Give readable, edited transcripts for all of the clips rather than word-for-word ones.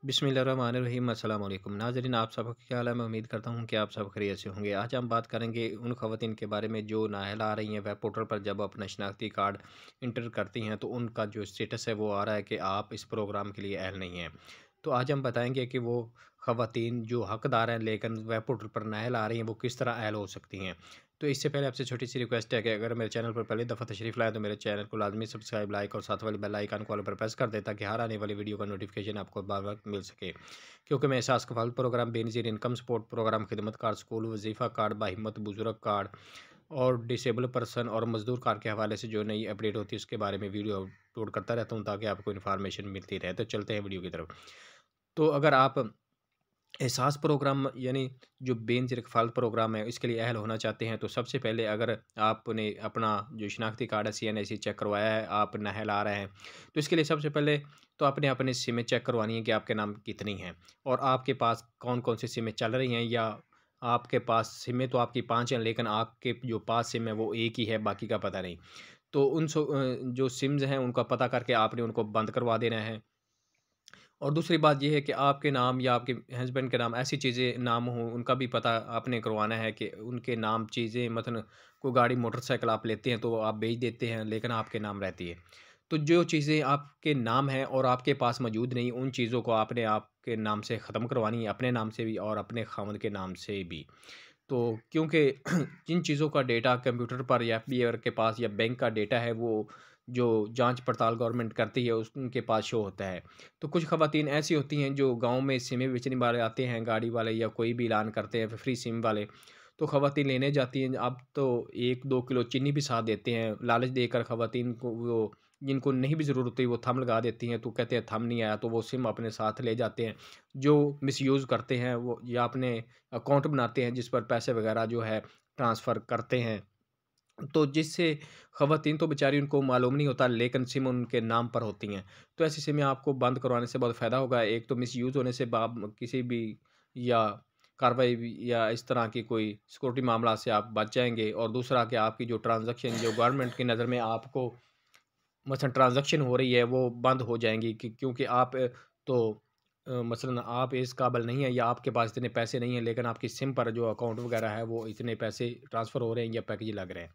बिस्मिल्लाहिर्रहमानिर्रहीम अस्सलाम वालेकुम नाज़रीन, आप सबका क्या हाल है। मैं उम्मीद करता हूँ कि आप सब खैरियत से होंगे। आज हम बात करेंगे उन ख़वातीन के बारे में जो नाअहल आ रही हैं वेब पोर्टल पर। जब अपना शनाख्ती कार्ड इंटर करती हैं तो उनका जो स्टेटस है वो आ रहा है कि आप इस प्रोग्राम के लिए अहल नहीं हैं। तो आज हम बताएंगे कि वो ख़वातीन जो हकदार हैं लेकिन वेब पोर्टल पर नाअहल आ रही हैं वो किस तरह अहल हो सकती हैं। तो इससे पहले आपसे छोटी सी रिक्वेस्ट है कि अगर मेरे चैनल पर पहली दफ़ा तशरीफ़ लाएँ तो मेरे चैनल को लाजमी सब्सक्राइब, लाइक और साथ वाली बेल आइकन को ऑल पर प्रेस कर दें ताकि हर आने वाली वीडियो का नोटिफिकेशन आपको बर वक्त मिल सके। क्योंकि मैं Ehsaas Kafalat program, Benazir income support program, Khidmat card, school Wazifa card, Bahimmat Buzurg card और डिसेबल पर्सन और मज़दूर कार्ड के हवाले से जो नई अपडेट होती है उसके बारे में वीडियो अपलोड करता रहता हूँ ताकि आपको इन्फॉर्मेशन मिलती रहे। तो चलते हैं वीडियो की तरफ। तो अगर आप एहसास प्रोग्राम यानी जो बेनज़ीर कफ़ालत प्रोग्राम है इसके लिए अहल होना चाहते हैं तो सबसे पहले अगर आपने अपना जो शनाख्ती कार्ड है CNIC चेक करवाया है, आप नाअहल आ रहे हैं, तो इसके लिए सबसे पहले तो आपने अपनी सिमें चेक करवानी है कि आपके नाम कितनी हैं और आपके पास कौन-कौन सी सिमें चल रही हैं। या आपके पास सिमें तो आपकी 5 हैं लेकिन आपके जो पास सिम है वो 1 ही है, बाकी का पता नहीं। तो जो सिम्स हैं उनका पता करके आपने उनको बंद करवा देना है। और दूसरी बात ये है कि आपके नाम या आपके हस्बैंड के नाम ऐसी चीज़ें नाम हों, उनका भी पता आपने करवाना है कि उनके नाम चीज़ें मसलन कोई गाड़ी मोटरसाइकिल आप लेते हैं तो वो आप बेच देते हैं लेकिन आपके नाम रहती है। तो जो चीज़ें आपके नाम हैं और आपके पास मौजूद नहीं, उन चीज़ों को आपने आपके नाम से ख़त्म करवानी है, अपने नाम से भी और अपने ख़ावंद के नाम से भी। तो क्योंकि जिन चीज़ों का डेटा कंप्यूटर पर या एफबीआर के पास या बैंक का डेटा है वो जो जांच पड़ताल गवर्नमेंट करती है उनके पास शो होता है। तो कुछ ख़वातीन ऐसी होती हैं जो गाँव में सिमें बेचने वाले आते हैं, गाड़ी वाले या कोई भी ऐलान करते हैं फ्री सिम वाले, तो ख़वातीन लेने जाती हैं। अब तो 1-2 किलो चीनी भी साथ देते हैं, लालच देकर ख़वातीन को वो जिनको नहीं भी ज़रूरत होती वो थंब लगा देती हैं, तो कहते हैं थंब नहीं आया तो वो सिम अपने साथ ले जाते हैं। जो मिसयूज़ करते हैं वो या अपने अकाउंट बनाते हैं जिस पर पैसे वगैरह जो है ट्रांसफ़र करते हैं। तो जिससे ख़वातीन तो बेचारी उनको मालूम नहीं होता लेकिन सिम उनके नाम पर होती हैं। तो ऐसी सिमें आपको बंद करवाने से बहुत फ़ायदा होगा। एक तो मिसयूज़ होने से आप किसी भी या कार्रवाई भी या इस तरह की कोई सिक्योरिटी मामला से आप बच जाएँगे और दूसरा कि आपकी जो ट्रांज़ैक्शन जो गवर्नमेंट की नज़र में आपको मसलन ट्रांज़ैक्शन हो रही है वो बंद हो जाएँगी कि क्योंकि आप तो मसलन आप इस काबिल नहीं है या आपके पास इतने पैसे नहीं हैं लेकिन आपकी सिम पर जो अकाउंट वगैरह है वो इतने पैसे ट्रांसफ़र हो रहे हैं या पैकेज लग रहे हैं।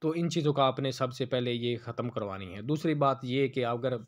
तो इन चीज़ों का आपने सबसे पहले ये ख़त्म करवानी है। दूसरी बात ये कि अगर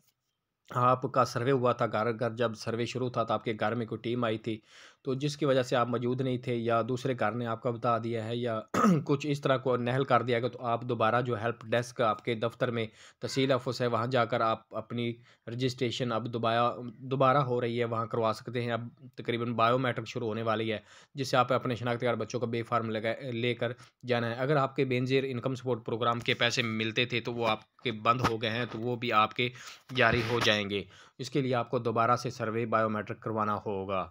आपका सर्वे हुआ था घर-घर, जब सर्वे शुरू था तो आपके घर में कोई टीम आई थी, तो जिसकी वजह से आप मौजूद नहीं थे या दूसरे घर ने आपको बता दिया है या कुछ इस तरह को नाअहल कर दिया गया, तो आप दोबारा जो हेल्प डेस्क आपके दफ़्तर में तहसील ऑफ़िस है वहाँ जाकर आप अपनी रजिस्ट्रेशन अब दोबारा हो रही है, वहाँ करवा सकते हैं। अब तकरीबन बायोमेट्रिक शुरू होने वाली है, जिससे आप अपने शनाख्ती कार्ड बच्चों का बे-फ़ार्म लेकर जाना है। अगर आपके बेनज़ीर इनकम सपोर्ट प्रोग्राम के पैसे मिलते थे तो वो आपके बंद हो गए हैं, तो वो भी आपके जारी हो जाएँगे। इसके लिए आपको दोबारा से सर्वे बायोमेट्रिक करवाना होगा।